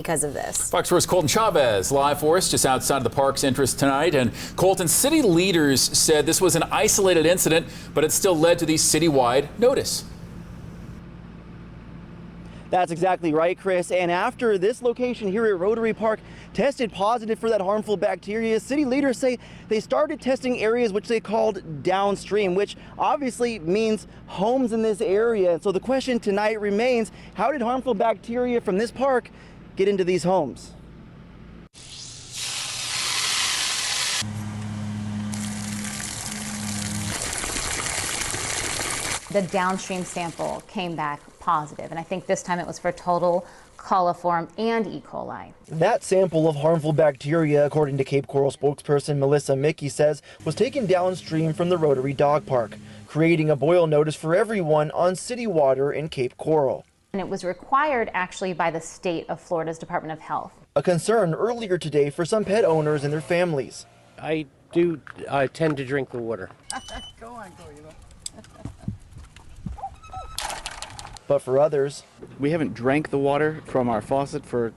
because of this. Fox 4's Colton Chavez live for us just outside of the park's entrance tonight. And Colton, city leaders said this was an isolated incident, but it still led to the citywide notice. That's exactly right, Chris. And after this location here at Rotary Park tested positive for that harmful bacteria, city leaders say they started testing areas which they called downstream, which obviously means homes in this area. And so the question tonight remains, how did harmful bacteria from this park get into these homes? The downstream sample came back positive, and I think this time it was for total coliform and E. coli. That sample of harmful bacteria, according to Cape Coral spokesperson Melissa Mickey, says was taken downstream from the Rotary Dog Park, creating a boil notice for everyone on city water in Cape Coral. And it was required actually by the state of Florida's Department of Health. A concern earlier today for some pet owners and their families. I tend to drink the water. Go on, you know. But for others, we haven't drank the water from our faucet for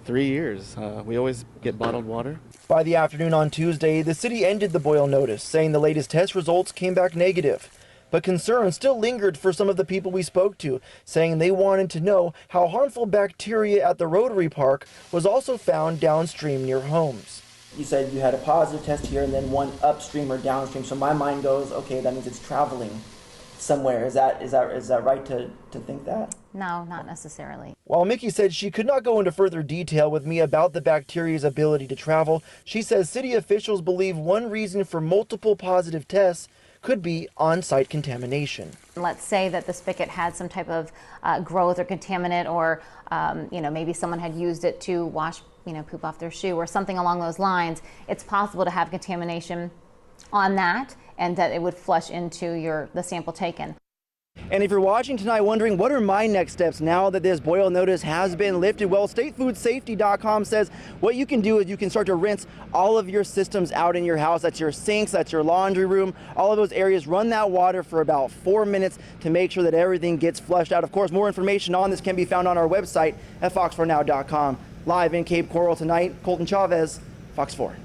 3 years. We always get bottled water. By the afternoon on Tuesday, the city ended the boil notice, saying the latest test results came back negative. But concern still lingered for some of the people we spoke to, saying they wanted to know how harmful bacteria at the Rotary Park was also found downstream near homes. You said you had a positive test here and then one upstream or downstream. So my mind goes, okay, that means it's traveling somewhere. Is that right to think that? No, not necessarily. While Mickey said she could not go into further detail with me about the bacteria's ability to travel, she says city officials believe one reason for multiple positive tests could be on-site contamination. Let's say that the spigot had some type of growth or contaminant, or maybe someone had used it to wash poop off their shoe or something along those lines. It's possible to have contamination on that, and that it would flush into the sample taken. And if you're watching tonight wondering what are my next steps now that this boil notice has been lifted, well, statefoodSafety.com says what you can do is you can start to rinse all of your systems out in your house. That's your sinks, that's your laundry room, all of those areas. Run that water for about 4 minutes to make sure that everything gets flushed out. Of course, more information on this can be found on our website at fox4now.com. Live in Cape Coral tonight, Colton Chavez, Fox 4.